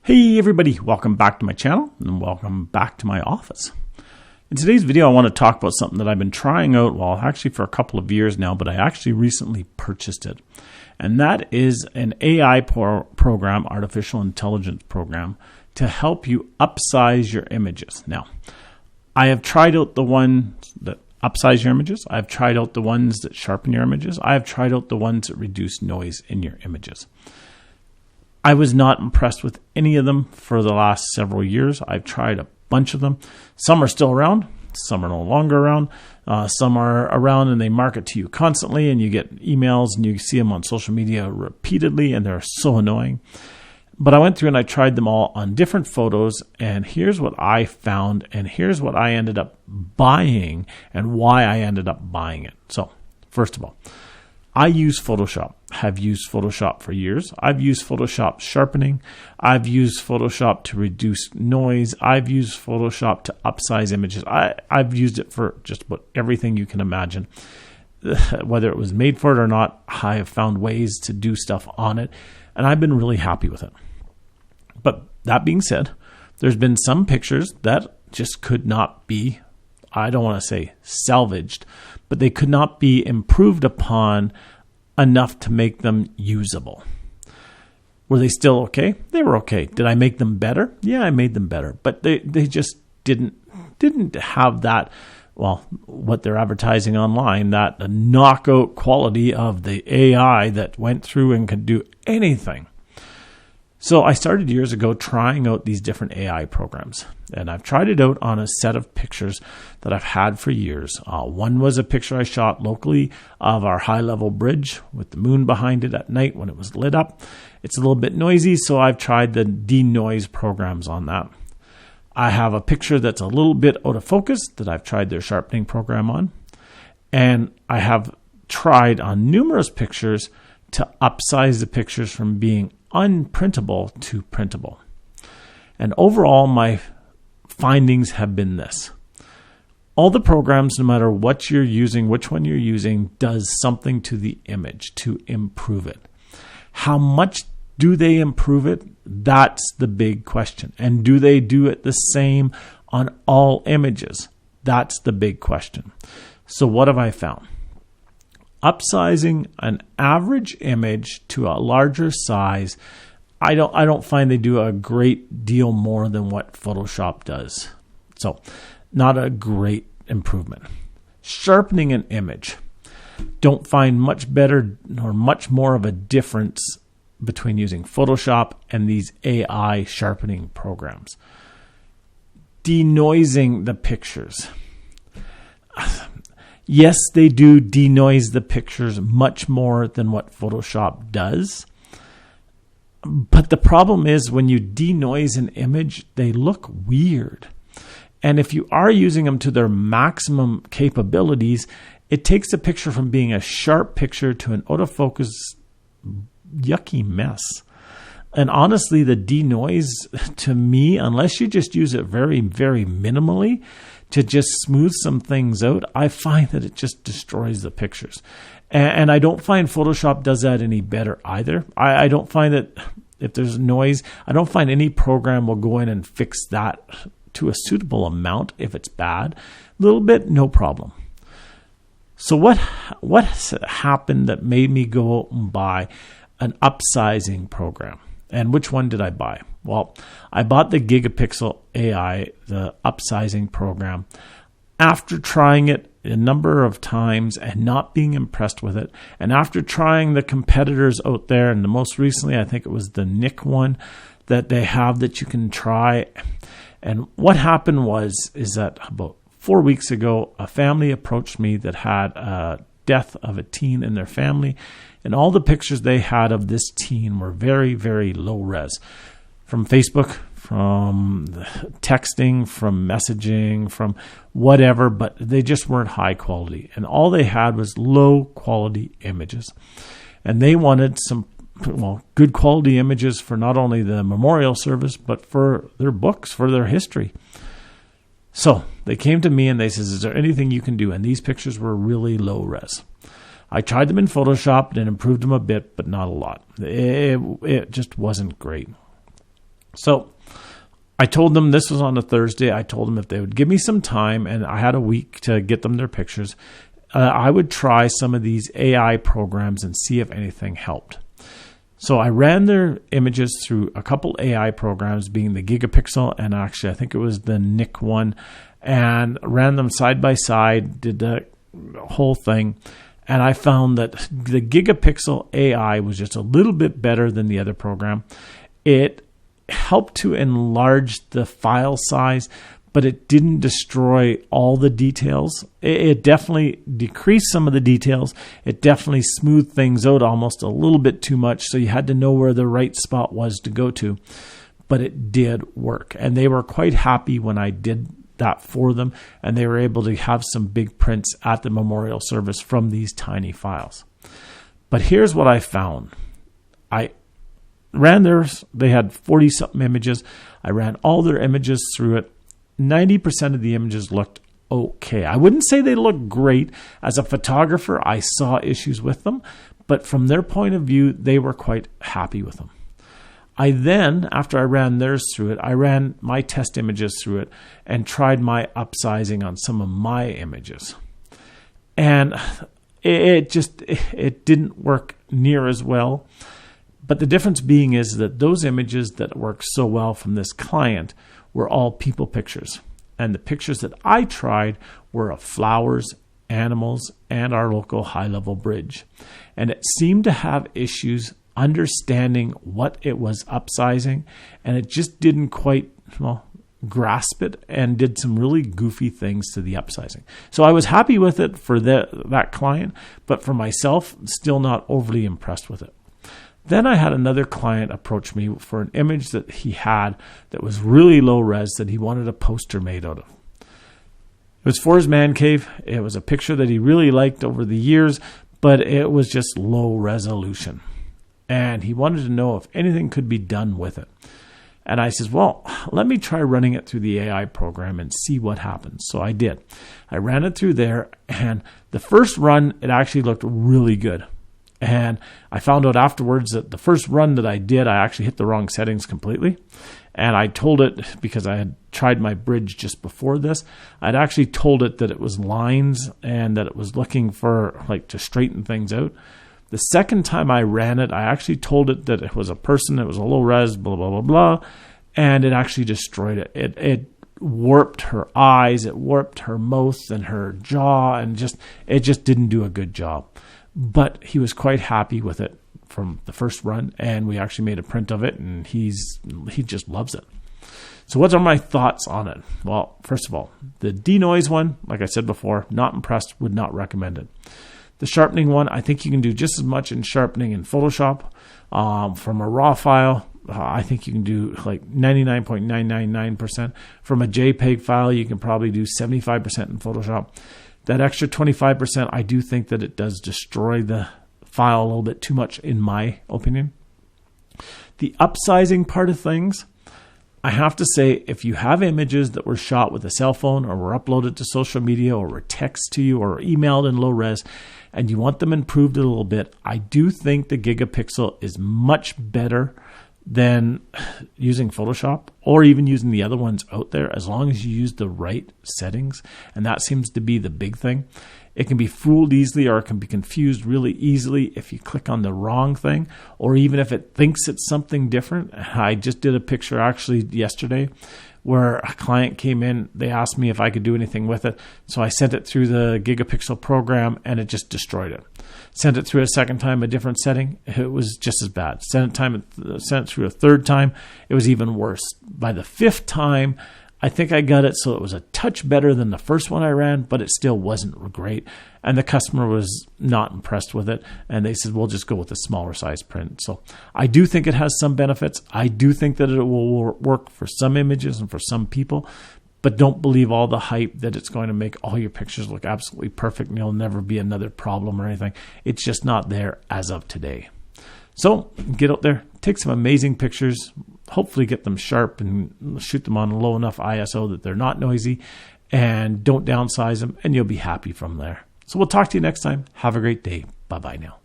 Hey everybody, welcome back to my channel and welcome back to my office. In today's video, I want to talk about something that I've been trying out, well, actually for a couple of years now, but I actually recently purchased it. And that is an AI program, artificial intelligence program, to help you upsize your images. Now, I have tried out the ones that upsize your images. I've tried out the ones that sharpen your images. I have tried out the ones that reduce noise in your images. I was not impressed with any of them for the last several years. I've tried a bunch of them. Some are still around. Some are no longer around. Some are around and they market to you constantly and you get emails and you see them on social media repeatedly and they're so annoying. But I went through and I tried them all on different photos, and here's what I found, and here's what I ended up buying and why I ended up buying it. So, first of all, I use Photoshop, have used Photoshop for years. I've used Photoshop sharpening. I've used Photoshop to reduce noise. I've used Photoshop to upsize images. I've used it for just about everything you can imagine. Whether it was made for it or not, I have found ways to do stuff on it, and I've been really happy with it. But that being said, there's been some pictures that just could not be, I don't want to say salvaged, but they could not be improved upon enough to make them usable. Were they still okay? They were okay. Did I make them better? Yeah, I made them better. But they just didn't have that, well, what they're advertising online, that knockout quality of the AI that went through and could do anything. So I started years ago trying out these different AI programs, and I've tried it out on a set of pictures that I've had for years. One was a picture I shot locally of our high-level bridge with the moon behind it at night when it was lit up. It's a little bit noisy, so I've tried the denoise programs on that. I have a picture that's a little bit out of focus that I've tried their sharpening program on. And I have tried on numerous pictures to upsize the pictures from being unprintable to printable. And overall, my findings have been this. All the programs, no matter what you're using, which one you're using, does something to the image to improve it. How much do they improve it? That's the big question. And do they do it the same on all images? That's the big question. So what have I found? Upsizing an average image to a larger size, I don't find they do a great deal more than what Photoshop does. So, not a great improvement. Sharpening an image, don't find much better or much more of a difference between using Photoshop and these AI sharpening programs. Denoising the pictures. Yes, they do denoise the pictures much more than what Photoshop does. But the problem is when you denoise an image, they look weird. And if you are using them to their maximum capabilities, it takes the picture from being a sharp picture to an out-of-focus yucky mess. And honestly, the denoise, to me, unless you just use it very, very minimally to just smooth some things out, I find that it just destroys the pictures. And I don't find Photoshop does that any better either. I don't find that if there's noise, I don't find any program will go in and fix that to a suitable amount if it's bad. A little bit, no problem. So what has happened that made me go out and buy an upsizing program? And which one did I buy? Well, I bought the Gigapixel AI, the upsizing program, after trying it a number of times and not being impressed with it. And after trying the competitors out there, and the most recently, I think it was the Nik one that they have that you can try. And what happened is that about 4 weeks ago, a family approached me that had a death of a teen in their family. And all the pictures they had of this teen were very, very low res. From Facebook, from texting, from messaging, from whatever, but they just weren't high quality. And all they had was low quality images. And they wanted some, good quality images for not only the memorial service, but for their books, for their history. So they came to me and they said, is there anything you can do? And these pictures were really low res. I tried them in Photoshop and improved them a bit, but not a lot. It just wasn't great. So I told them this was on a Thursday. I told them if they would give me some time, and I had a week to get them their pictures, I would try some of these AI programs and see if anything helped. So I ran their images through a couple AI programs, being the Gigapixel and actually I think it was the Nik one, and ran them side by side, did the whole thing. And I found that the Gigapixel AI was just a little bit better than the other program. It helped to enlarge the file size, but it didn't destroy all the details. It definitely decreased some of the details. It definitely smoothed things out almost a little bit too much, so you had to know where the right spot was to go to. But it did work, and they were quite happy when I did that for them, and they were able to have some big prints at the memorial service from these tiny files. But here's what I found. I ran theirs. They had 40-something images. I ran all their images through it. 90% of the images looked okay. I wouldn't say they looked great. As a photographer, I saw issues with them, but from their point of view, they were quite happy with them. I then, after I ran theirs through it, I ran my test images through it and tried my upsizing on some of my images. And it didn't work near as well. But the difference being is that those images that worked so well from this client were all people pictures. And the pictures that I tried were of flowers, animals, and our local high-level bridge. And it seemed to have issues understanding what it was upsizing, and it just didn't quite grasp it and did some really goofy things to the upsizing. So I was happy with it for that client, but for myself, still not overly impressed with it. Then I had another client approach me for an image that he had that was really low res that he wanted a poster made out of. It was for his man cave. It was a picture that he really liked over the years, but it was just low resolution. And he wanted to know if anything could be done with it. And I says, well, let me try running it through the AI program and see what happens. So I did. I ran it through there, and the first run, it actually looked really good. And I found out afterwards that the first run that I did, I actually hit the wrong settings completely. And I told it, because I had tried my bridge just before this, I'd actually told it that it was lines and that it was looking for to straighten things out. The second time I ran it, I actually told it that it was a person, it was a low res, blah, blah, blah, blah, and it actually destroyed it. It warped her eyes, it warped her mouth and her jaw, and it just didn't do a good job. But he was quite happy with it from the first run, and we actually made a print of it, and he just loves it. So what are my thoughts on it? Well, first of all, the denoise one, like I said before, not impressed, would not recommend it. The sharpening one, I think you can do just as much in sharpening in Photoshop. From a raw file, I think you can do 99.999%. From a JPEG file, you can probably do 75% in Photoshop. That extra 25%, I do think that it does destroy the file a little bit too much, in my opinion. The upsizing part of things, I have to say, if you have images that were shot with a cell phone or were uploaded to social media or were texted to you or emailed in low res and you want them improved a little bit, I do think the Gigapixel is much better than using Photoshop or even using the other ones out there, as long as you use the right settings. And that seems to be the big thing. It can be fooled easily, or it can be confused really easily if you click on the wrong thing, or even if it thinks it's something different. I just did a picture actually yesterday where a client came in. They asked me if I could do anything with it. So I sent it through the Gigapixel program and it just destroyed it. Sent it through a second time, a different setting. It was just as bad. Sent it through a third time. It was even worse. By the fifth time, I think I got it so it was a touch better than the first one I ran, but it still wasn't great. And the customer was not impressed with it. And they said, we'll just go with a smaller size print. So I do think it has some benefits. I do think that it will work for some images and for some people. But don't believe all the hype that it's going to make all your pictures look absolutely perfect and there'll never be another problem or anything. It's just not there as of today. So get out there, take some amazing pictures, hopefully get them sharp and shoot them on a low enough ISO that they're not noisy, and don't downsize them, and you'll be happy from there. So we'll talk to you next time. Have a great day. Bye-bye now.